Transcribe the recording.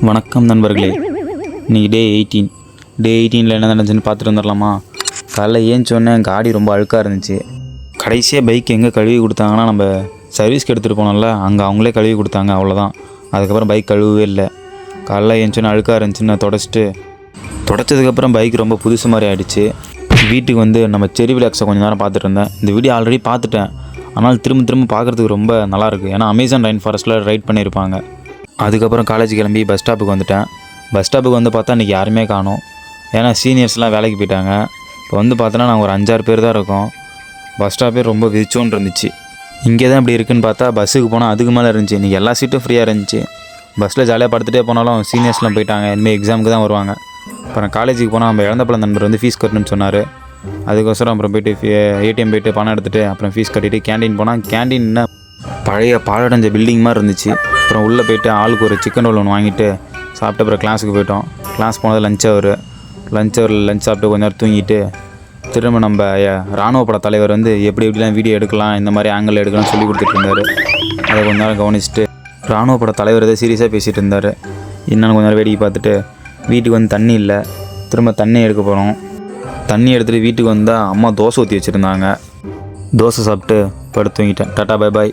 வணக்கம் நண்பர்களே. இன்றைக்கி டே 18 என்ன நடந்துச்சுன்னு பார்த்துட்டு வந்துடலாமா? காலைல ஏஞ்சோடனே காடி ரொம்ப அழுக்காக இருந்துச்சு. கடைசியாக பைக் எங்கே கழுவி கொடுத்தாங்கன்னா, நம்ம சர்வீஸ்க்கு எடுத்துகிட்டு போனோம்ல, அங்கே அவங்களே கழுவி கொடுத்தாங்க, அவ்வளோதான். அதுக்கப்புறம் பைக் கழுவவே இல்லை. காலைல ஏஞ்சோடனே அழுக்காக இருந்துச்சுன்னு நான் தொடச்சதுக்கப்புறம் பைக் ரொம்ப புதுசு மாதிரி ஆகிடுச்சு. வீட்டுக்கு வந்து நம்ம செரி விலாக்ஸை கொஞ்சம் நேரம் பார்த்துட்டு இருந்தேன். இந்த வீடியோ ஆல்ரெடி பார்த்துட்டேன், ஆனால் திரும்ப பார்க்குறதுக்கு ரொம்ப நல்லாயிருக்கு. ஏன்னா அமேசான் ரெயின் ஃபாரஸ்ட்டில் ரைட் பண்ணியிருப்பாங்க. அதுக்கப்புறம் காலேஜ் கிளம்பி பஸ் ஸ்டாப்புக்கு வந்துட்டேன். பஸ் ஸ்டாப்புக்கு வந்து பார்த்தா இன்றைக்கி யாருமே காணோம். ஏன்னா சீனியர்ஸ்லாம் வேலைக்கு போயிட்டாங்க. இப்போ வந்து பார்த்தோன்னா நாங்கள் ஒரு 5-6 பேர் தான் இருக்கோம். பஸ் ஸ்டாப்பே ரொம்ப விரிச்சோன்னு இருந்துச்சு. இங்கே தான் இப்படி இருக்குதுன்னு பார்த்தா பஸ்ஸுக்கு போனால் அதுக்கு மேலே இருந்துச்சு. இன்றைக்கி எல்லா சீட்டும் ஃப்ரீயாக இருந்துச்சு. பஸ்ஸில் ஜாலியாக படுத்துகிட்டே போனாலும் சீனியர்ஸ்லாம் போயிட்டாங்க. இனிமேல் எக்ஸாமுக்கு தான் வருவாங்க. அப்புறம் காலேஜுக்கு போனால் நம்ம இழந்தப்பழ நண்பர் வந்து ஃபீஸ் கட்டணும்னு சொன்னார். அதுக்கோசரம் அப்புறம் போய்ட்டு ஏடிஎம் போய்ட்டு பணம் எடுத்துகிட்டு அப்புறம் ஃபீஸ் கட்டிட்டு கேண்டீன் போனால் கேண்டீன் பழைய பாழடைஞ்ச பில்டிங் மாதிரி இருந்துச்சு. அப்புறம் உள்ளே போய்ட்டு ஆளுக்கு ஒரு சிக்கன் ரோல் ஒன்று வாங்கிட்டு சாப்பிட்டு அப்புறம் கிளாஸுக்கு போயிட்டோம். கிளாஸ் போனது லஞ்ச் ஹவரில் லஞ்ச் சாப்பிட்டு கொஞ்ச நேரம் தூங்கிட்டு திரும்ப நம்ம இராணுவ பட தலைவர் வந்து எப்படிலாம் வீடியோ எடுக்கலாம், இந்த மாதிரி ஆங்கிள் எடுக்கலாம்னு சொல்லி கொடுத்துட்டு இருந்தார். அதை கொஞ்ச நேரம் கவனிச்சுட்டு இராணுவ பட தலைவர் எதாவது சீரியஸாக பேசிகிட்டு இருந்தார். என்னென்னு கொஞ்ச நேரம் வேடிக்கை பார்த்துட்டு வீட்டுக்கு வந்து தண்ணி இல்லை, திரும்ப தண்ணி எடுக்க போகிறோம். தண்ணி எடுத்துகிட்டு வீட்டுக்கு வந்தால் அம்மா தோசை ஊற்றி வச்சுருந்தாங்க. தோசை சாப்பிட்டு படுத்து தூங்கிட்டேன். Tata bye bye.